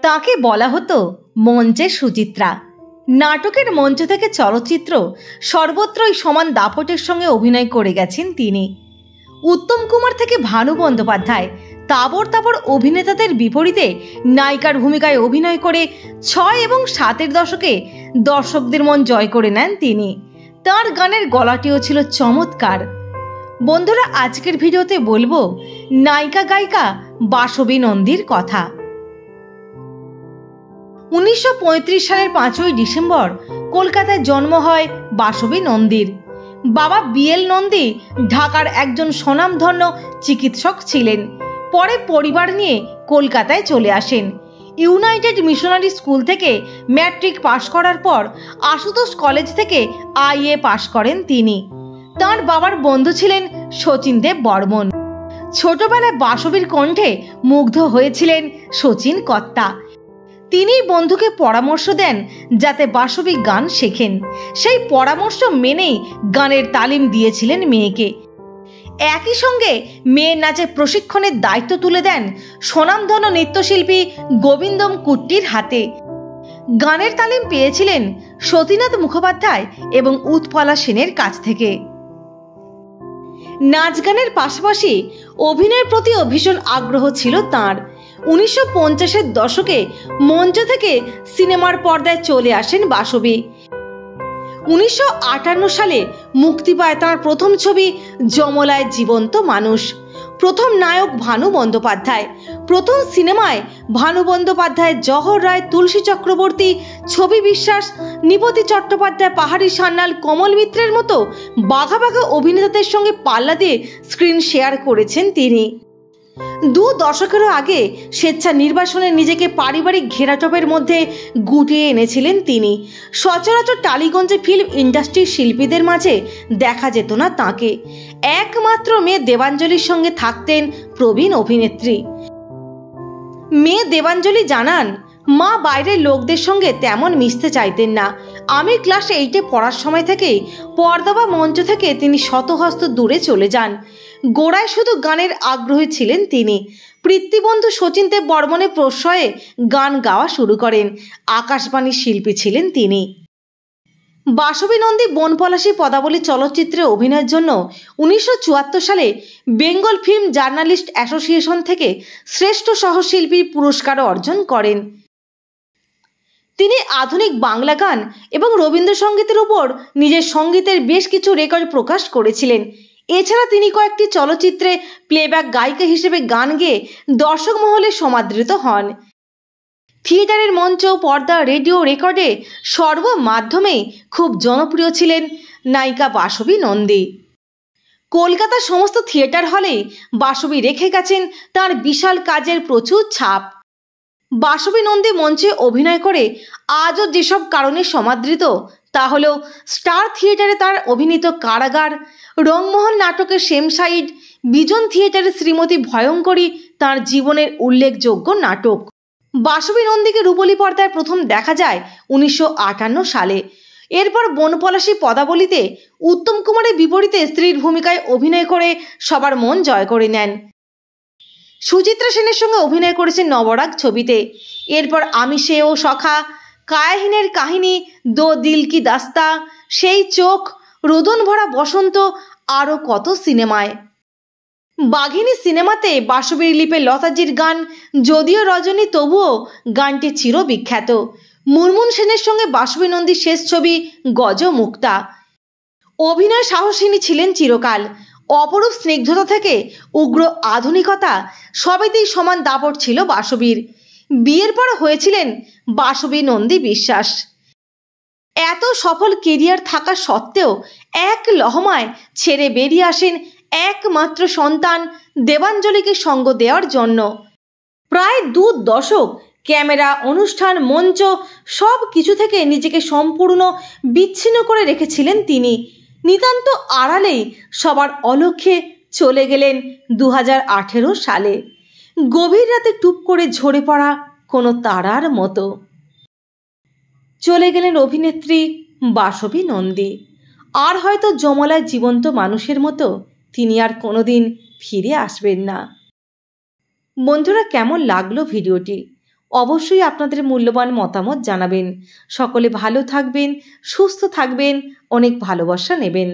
তাকে বলা হতো মঞ্চের সুচিত্রা। নাটকের মঞ্চ থেকে চলচ্চিত্র সর্বত্রই সমান দাপটের সঙ্গে অভিনয় করে গেছেন তিনি। উত্তম কুমার থেকে ভানু বন্দ্যোপাধ্যায় তাবড় তাবড় অভিনেতাদের বিপরীতে নায়িকার ভূমিকায় অভিনয় করে ৬ এবং ৭-এর দশকে দর্শকদের মন জয় করে নেন তিনি। তার গানের গলাটিও ছিল চমৎকার। বন্ধুরা, আজকের ভিডিওতে বলবো নায়িকা গায়িকা বাসবী নন্দীর কথা। 1935 সালের 5ই ডিসেম্বর কলকাতায় জন্ম হয় বাসবী নন্দীর। বাবা BL নন্দী ঢাকার একজন স্বনামধন্য চিকিৎসক ছিলেন। পরে পরিবার নিয়ে কলকাতায় চলে আসেন। ইউনাইটেড মিশনারি স্কুল থেকে ম্যাট্রিক পাশ করার পর আশুতোষ কলেজ থেকে IA পাশ করেন তিনি। তার বাবার বন্ধু ছিলেন শচীন দেব বর্মন। ছোটবেলায় বাসবীর কণ্ঠে মুগ্ধ হয়েছিলেন শচীন কর্তা। তিনি বন্ধুকে পরামর্শ দেন যাতে বাসবী গান শেখেন। সেই পরামর্শ মেনেই গানের তালিম দিয়েছিলেন মেয়েকে। একই সঙ্গে মেয়ের নাচে প্রশিক্ষণের দায়িত্ব তুলে দেন স্বনামধন্য নৃত্যশিল্পী গোবিন্দম কুট্টির হাতে। গানের তালিম পেয়েছিলেন সতীনাথ মুখোপাধ্যায় এবং উৎপলা সেনের কাছ থেকে। নাচ গানের পাশাপাশি অভিনয়ের প্রতিও ভীষণ আগ্রহ ছিল তাঁর। 1950-এর দশকে মঞ্চ থেকে সিনেমার পর্দায় চলে আসেন বাসবী। 1958 সালে মুক্তি পায় তাঁর প্রথম ছবি যমলায় জীবন্ত মানুষ। প্রথম নায়ক ভানু বন্দ্যোপাধ্যায়। প্রথম সিনেমায় ভানু বন্দ্যোপাধ্যায়, জহর রায়, তুলসী চক্রবর্তী, ছবি বিশ্বাস, নিপতি চট্টোপাধ্যায়, পাহাড়ি সান্যাল, কমল মিত্রের মতো বাঘা বাঘা অভিনেতাদের সঙ্গে পাল্লা দিয়ে স্ক্রিন শেয়ার করেছেন তিনি। 2 দশকেরও আগে স্বেচ্ছা নির্বাসনে নিজেকে পারিবারিক ঘেরাটোপের মধ্যে গুটিয়ে এনেছিলেন তিনি। সচরাচর টালিগঞ্জে ফিল্ম ইন্ডাস্ট্রির শিল্পীদের মাঝে দেখা যেত না তাঁকে। একমাত্র মেয়ে দেবাঞ্জলির সঙ্গে থাকতেন প্রবীণ অভিনেত্রী। মেয়ে দেবাঞ্জলি জানান, মা বাইরের লোকদের সঙ্গে তেমন মিশতে চাইতেন না। আমি ক্লাস 8-এ পড়ার সময় থেকেই পর্দা বা মঞ্চ থেকে তিনি শতহস্ত দূরে চলে যান। গোড়ায় শুধু গানের আগ্রহী ছিলেন তিনি। পিতৃবন্ধু শচীন দেব বর্মনের প্রশ্রয়ে গান গাওয়া শুরু করেন। আকাশবাণীর শিল্পী ছিলেন তিনি। বাসবী নন্দী বনপলাশী পদাবলী চলচ্চিত্রে অভিনয়ের জন্য 1974 সালে বেঙ্গল ফিল্ম জার্নালিস্ট অ্যাসোসিয়েশন থেকে শ্রেষ্ঠ সহশিল্পীর পুরস্কারও অর্জন করেন। তিনি আধুনিক বাংলা গান এবং রবীন্দ্রসঙ্গীতের উপর নিজের সঙ্গীতের বেশ কিছু রেকর্ড প্রকাশ করেছিলেন। এছাড়া তিনি কয়েকটি চলচ্চিত্রে প্লেব্যাক গায়িকা হিসেবে গান গেয়ে দর্শক মহলে সমাদৃত হন। থিয়েটারের মঞ্চ, পর্দা, রেডিও, রেকর্ডে সর্বমাধ্যমেই খুব জনপ্রিয় ছিলেন নায়িকা বাসবী নন্দী। কলকাতার সমস্ত থিয়েটার হলে বাসবী রেখে গেছেন তার বিশাল কাজের প্রচুর ছাপ। বাসবী নন্দী মঞ্চে অভিনয় করে আজও যেসব কারণে সমাদৃত তা হল স্টার থিয়েটারে তার অভিনীত কারাগার, রংমহল নাটকের সেম সাইড, বিজন থিয়েটারে শ্রীমতী ভয়ঙ্করী তার জীবনের উল্লেখযোগ্য নাটক। বাসবী নন্দীকে রূপলী পর্দায় প্রথম দেখা যায় 1958 সালে। এরপর বনপলাশী পদাবলীতে উত্তম কুমারের বিপরীতে স্ত্রীর ভূমিকায় অভিনয় করে সবার মন জয় করে নেন। সুচিত্রা সেনের সঙ্গে অভিনয় করেছেন নবরাগ ছবিতে। এরপর আমি সে ও সখা, কায়াহীনের কাহিনী, দো দিল কি দাস্তা, সেই চোখ, রোদন ভরা বসন্ত, আরও কত সিনেমায়। বাঘিনী সিনেমাতে বাসবীর লিপে লতাজির গান যদিও রজনী তবুও গানটি চিরবিখ্যাত। মুনমুন সেনের সঙ্গে বাসবী নন্দীর শেষ ছবি গজমুক্তা। অভিনয় সাহসিনী ছিলেন চিরকাল। অপরূপ স্নিগ্ধতা থেকে উগ্র আধুনিকতা সবেতেই সমান দাপট ছিল বাসবীর। বিয়ের পর হয়েছিলেন বাসবী নন্দী বিশ্বাস। এত সফল কেরিয়ার থাকা সত্ত্বেও এক লহমায় ছেড়ে বেরিয়ে আসেন একমাত্র সন্তান দেবাঞ্জলিকে সঙ্গ দেওয়ার জন্য। প্রায় 2 দশক ক্যামেরা, অনুষ্ঠান, মঞ্চ সব কিছু থেকে নিজেকে সম্পূর্ণ বিচ্ছিন্ন করে রেখেছিলেন তিনি। নিতান্ত আড়ালেই সবার অলক্ষ্যে চলে গেলেন 2018 সালে, গভীর রাতে টুপ করে ঝরে পড়া কোনো তারার মতো। চলে গেলেন অভিনেত্রী বাসবী নন্দী। আর হয়তো যমলায় জীবন্ত মানুষের মতো তিনি আর কোনোদিন ফিরে আসবেন না। বন্ধুরা, কেমন লাগলো ভিডিওটি? অবশ্যই আপনাদের মূল্যবান মতামত জানাবেন। সকলে ভালো থাকবেন, সুস্থ থাকবেন, অনেক ভালোবাসা নেবেন।